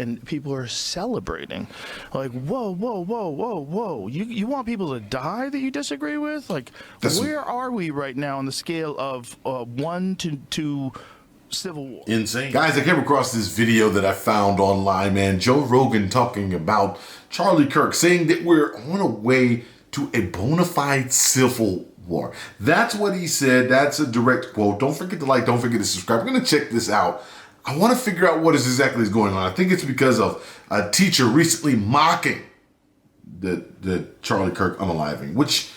and people are celebrating. Like, whoa, whoa, whoa, whoa, whoa. You want people to die that you disagree with? Like, where are we right now on the scale of 1 to civil war? Insane. Guys, I came across this video that I found online, man. Joe Rogan talking about Charlie Kirk, saying that we're on a way to a bona fide civil war. That's what he said. That's a direct quote. Don't forget to like, don't forget to subscribe. We're going to check this out. I want to figure out what exactly is going on. I think it's because of a teacher recently mocking the Charlie Kirk unaliving, which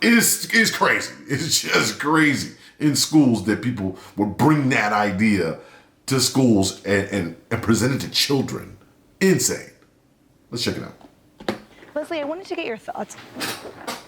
is crazy. It's just crazy in schools that people would bring that idea to schools and present it to children. Insane. Let's check it out. Leslie, I wanted to get your thoughts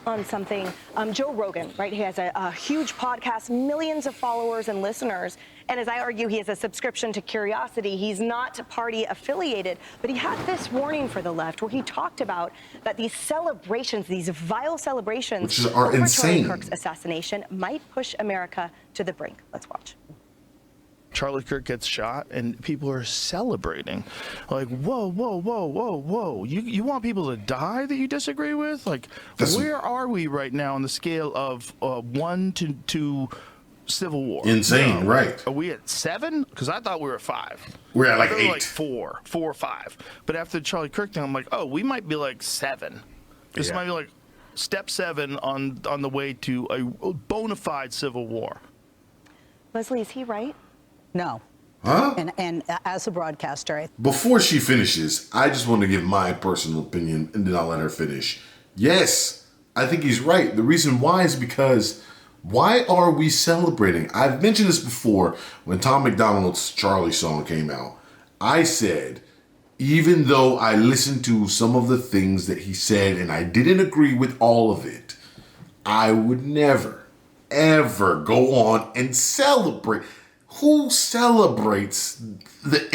on something. Joe Rogan, right? He has a huge podcast, millions of followers and listeners. And as I argue, he has a subscription to Curiosity. He's not party affiliated, but he had this warning for the left where he talked about that these celebrations, these vile celebrations, which are insane, Charlie Kirk's assassination might push America to the brink. Let's watch. Charlie Kirk gets shot and people are celebrating. Like, whoa, whoa, whoa, whoa, whoa. You want people to die that you disagree with? Like, where are we right now on the scale of 1 to civil war? Insane, right. Are we at 7? Because I thought we were at 5. We're at like 8. Like 4 or 5. But after the Charlie Kirk thing, I'm like, oh, we might be like 7. This might be like step 7 on the way to a bona fide civil war. Leslie, is he right? No. Huh? And as a broadcaster, before she finishes, I just want to give my personal opinion, and then I'll let her finish. Yes, I think he's right. The reason why is because why are we celebrating? I've mentioned this before when Tom McDonald's Charlie song came out. I said, even though I listened to some of the things that he said and I didn't agree with all of it, I would never, ever go on and celebrate. Who celebrates the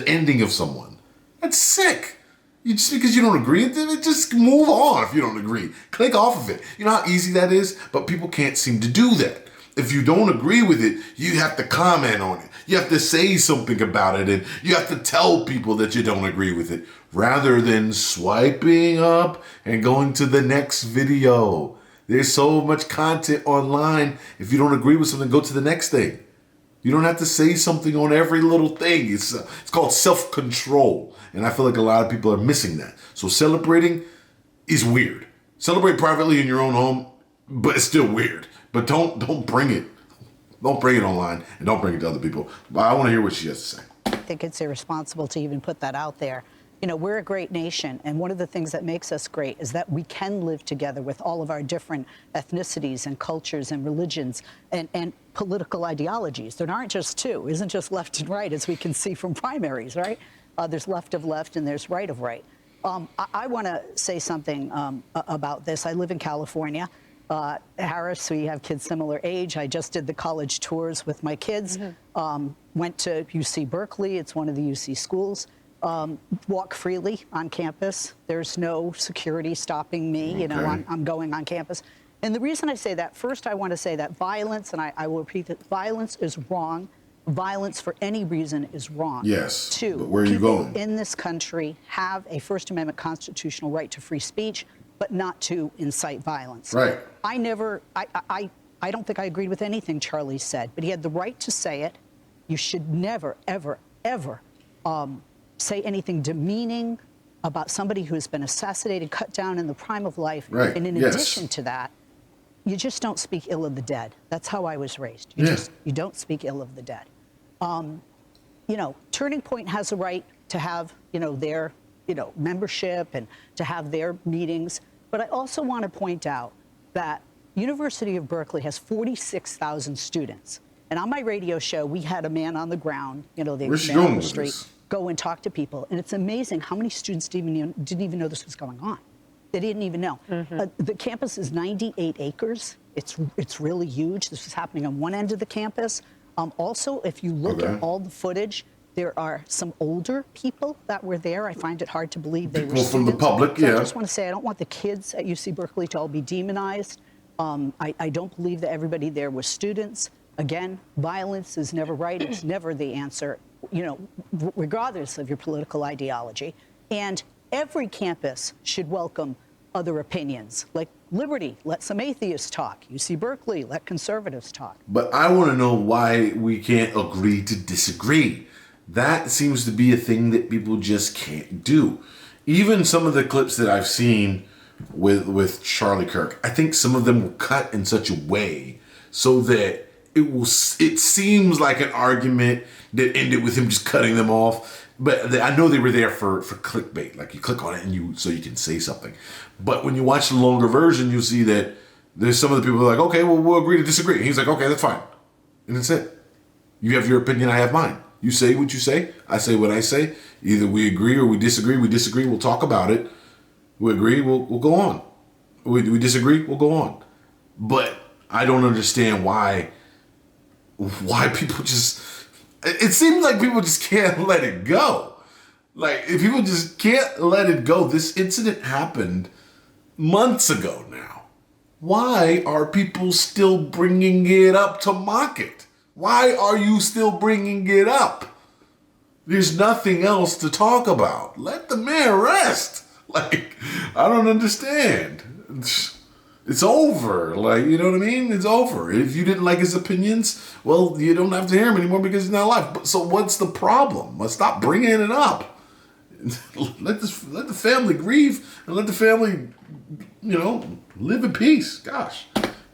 ending of someone? That's sick. Just because you don't agree, just move on if you don't agree. Click off of it. You know how easy that is? But people can't seem to do that. If you don't agree with it, you have to comment on it. You have to say something about it, and you have to tell people that you don't agree with it, rather than swiping up and going to the next video. There's so much content online. If you don't agree with something, go to the next thing. You don't have to say something on every little thing. It's called self-control. And I feel like a lot of people are missing that. So celebrating is weird. Celebrate privately in your own home, but it's still weird. But don't bring it. Don't bring it online, and don't bring it to other people. But I want to hear what she has to say. I think it's irresponsible to even put that out there. You know, we're a great nation, and one of the things that makes us great is that we can live together with all of our different ethnicities and cultures and religions and political ideologies. There aren't just two. It isn't just left and right, as we can see from primaries, right? There's left of left and there's right of right. I want to say something about this. I live in California. Harris, we have kids similar age. I just did the college tours with my kids. Went to UC Berkeley. It's one of the UC schools. Walk freely on campus. There's no security stopping me. Okay. You know, I'm going on campus. And the reason I say that, first, I want to say that violence, and I will repeat that violence is wrong. Violence for any reason is wrong. Yes. 2, but where are you going? People in this country have a First Amendment constitutional right to free speech, but not to incite violence. Right. I don't think I agreed with anything Charlie said, but he had the right to say it. You should never, ever, ever say anything demeaning about somebody who's been assassinated, cut down in the prime of life. Right. And in addition to that, you just don't speak ill of the dead. That's how I was raised. You don't speak ill of the dead. You know, Turning Point has a right to have, you know, their, you know, membership and to have their meetings. But I also want to point out that University of Berkeley has 46,000 students. And on my radio show, we had a man on the ground, you know, the man on the street, go and talk to people. And it's amazing how many students didn't even know this was going on. They didn't even know. The campus is 98 acres. It's really huge. This was happening on one end of the campus. Also, if you look at all the footage, there are some older people that were there. I find it hard to believe they were students. From the public, so I just want to say I don't want the kids at UC Berkeley to all be demonized. I don't believe that everybody there was students. Again, violence is never right. It's never the answer. regardless of your political ideology. And every campus should welcome other opinions. Like Liberty, let some atheists talk. UC Berkeley, let conservatives talk. But I want to know why we can't agree to disagree. That seems to be a thing that people just can't do. Even some of the clips that I've seen with Charlie Kirk, I think some of them were cut in such a way so that it seems like an argument that ended with him just cutting them off. But I know they were there for clickbait. Like you click on it so you can say something. But when you watch the longer version, you'll see that there's some of the people who are like, okay, well, we'll agree to disagree. And he's like, okay, that's fine. And that's it. You have your opinion, I have mine. You say what you say, I say what I say. Either we agree or we disagree. We disagree, we'll talk about it. We agree, we'll go on. We disagree, we'll go on. But I don't understand why people just... It seems like people just can't let it go. Like, if people just can't let it go. This incident happened months ago now. Why are people still bringing it up to mock it? Why are you still bringing it up? There's nothing else to talk about. Let the man rest. Like, I don't understand. It's over. Like, you know what I mean? It's over. If you didn't like his opinions, well, you don't have to hear him anymore because he's not alive. So what's the problem? Let's stop bringing it up. Let the family grieve and let the family, live in peace. Gosh.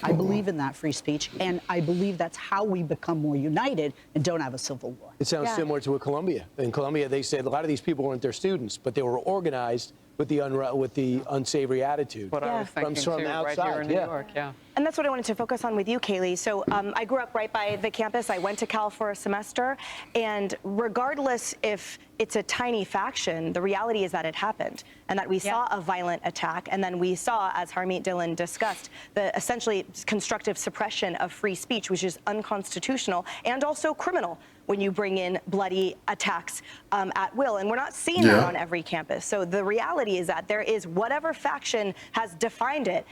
I believe in that free speech, and I believe that's how we become more united and don't have a civil war. It sounds similar to Colombia. In Colombia, they said a lot of these people weren't their students, but they were organized with the unsavory attitude. What I was thinking from too, outside. right here in New York, yeah. And that's what I wanted to focus on with you, Kaylee. So I grew up right by the campus. I went to Cal for a semester. And regardless if it's a tiny faction, the reality is that it happened and that we saw a violent attack. And then we saw, as Harmeet Dillon discussed, the essentially constructive suppression of free speech, which is unconstitutional and also criminal when you bring in bloody attacks at will. And we're not seeing that on every campus. So the reality is that there is whatever faction has defined it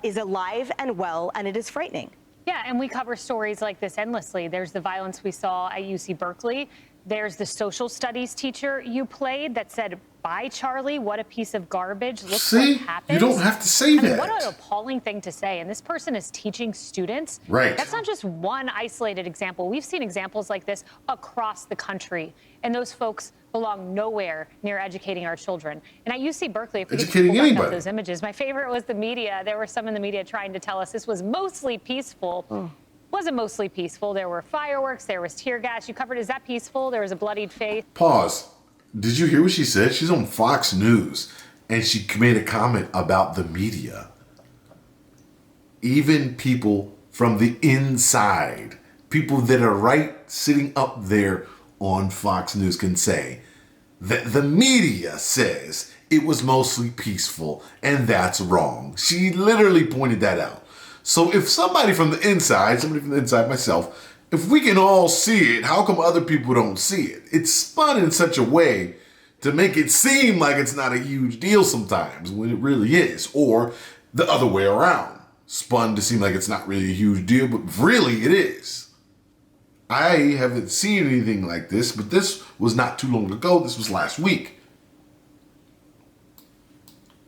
is alive and well, and it is frightening. Yeah, and we cover stories like this endlessly. There's the violence we saw at UC Berkeley. There's the social studies teacher you played that said, bye, Charlie, what a piece of garbage. Look what happens. You don't have to say that. What an appalling thing to say. And this person is teaching students. Right. That's not just one isolated example. We've seen examples like this across the country. And those folks belong nowhere near educating our children. And at UC Berkeley, if we could pull back up those images, my favorite was the media. There were some in the media trying to tell us this was mostly peaceful. Wasn't mostly peaceful. There were fireworks, there was tear gas. You covered, is that peaceful? There was a bloodied face. Pause. Did you hear what she said? She's on Fox News and she made a comment about the media. Even people from the inside, people that are right sitting up there on Fox News can say that the media says it was mostly peaceful and that's wrong. She literally pointed that out. So if somebody from the inside, myself, if we can all see it, how come other people don't see it? It's spun in such a way to make it seem like it's not a huge deal sometimes when it really is, or the other way around. Spun to seem like it's not really a huge deal, but really it is. I haven't seen anything like this, but this was not too long ago. This was last week.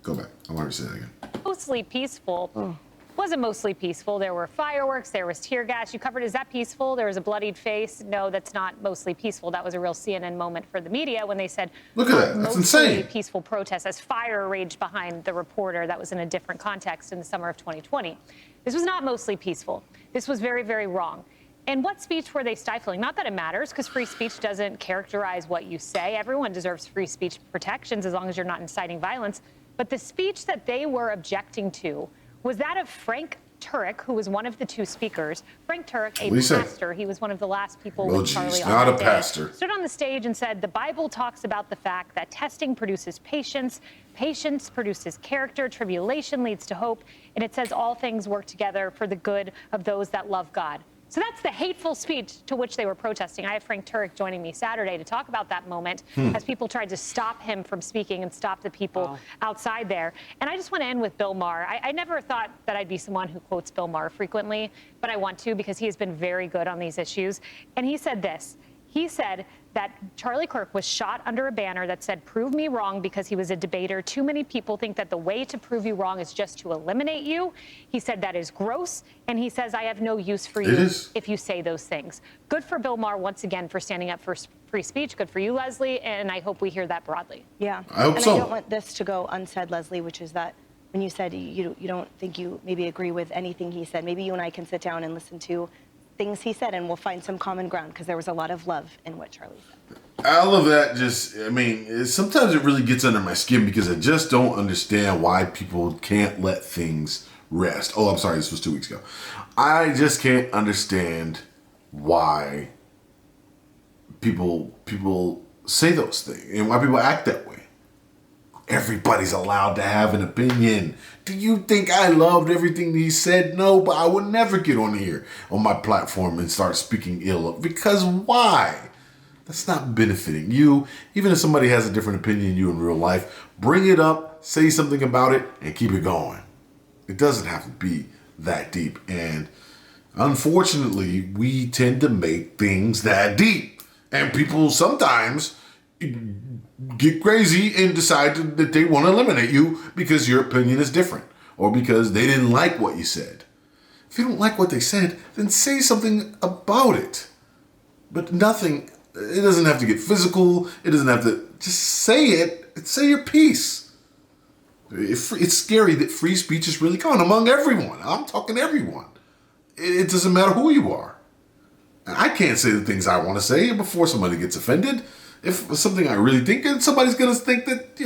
Go back. I want to say that again. Mostly peaceful. Wasn't mostly peaceful. There were fireworks, there was tear gas. You covered, is that peaceful? There was a bloodied face. No, that's not mostly peaceful. That was a real CNN moment for the media when they said, look at that, that's insane. Peaceful protest as fire raged behind the reporter. That was in a different context in the summer of 2020. This was not mostly peaceful. This was very, very wrong. And what speech were they stifling? Not that it matters, because free speech doesn't characterize what you say. Everyone deserves free speech protections as long as you're not inciting violence. But the speech that they were objecting to was that of Frank Turek, who was one of the two speakers. Frank Turek, a pastor, he was one of the last people with Charlie on not a that pastor. Day, stood on the stage and said, the Bible talks about the fact that testing produces patience, patience produces character, tribulation leads to hope, and it says all things work together for the good of those that love God. So that's the hateful speech to which they were protesting. I have Frank Turek joining me Saturday to talk about that moment as people tried to stop him from speaking and stop the people outside there. And I just want to end with Bill Maher. I never thought that I'd be someone who quotes Bill Maher frequently, but I want to because he has been very good on these issues. And he said this: He said that Charlie Kirk was shot under a banner that said, "Prove me wrong," because he was a debater. Too many people think that the way to prove you wrong is just to eliminate you. He said that is gross, and he says, "I have no use for you if you say those things." Good for Bill Maher once again for standing up for free speech. Good for you, Leslie, and I hope we hear that broadly. Yeah, I hope and so. I don't want this to go unsaid, Leslie, which is that when you said you don't think you maybe agree with anything he said, maybe you and I can sit down and listen to things he said, and we'll find some common ground, because there was a lot of love in what Charlie said. All of that sometimes it really gets under my skin, because I just don't understand why people can't let things rest. Oh, I'm sorry, this was 2 weeks ago. I just can't understand why people say those things and why people act that way. Everybody's allowed to have an opinion. Do you think I loved everything he said? No, but I would never get on here on my platform and start speaking ill of, because why? That's not benefiting you. Even if somebody has a different opinion than you in real life, bring it up, say something about it, and keep it going. It doesn't have to be that deep. And unfortunately, we tend to make things that deep. And people sometimes get crazy and decide that they want to eliminate you because your opinion is different, or because they didn't like what you said. If you don't like what they said, then say something about it. But nothing, it doesn't have to get physical. It doesn't have to, just say it and say your piece. It's scary that free speech is really gone among everyone. I'm talking everyone. It doesn't matter who you are. And I can't say the things I want to say before somebody gets offended. If it's something I really think, and somebody's going to think that,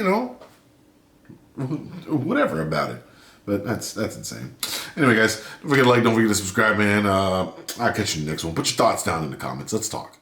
whatever about it. But that's insane. Anyway, guys, don't forget to like, don't forget to subscribe, man. I'll catch you in the next one. Put your thoughts down in the comments. Let's talk.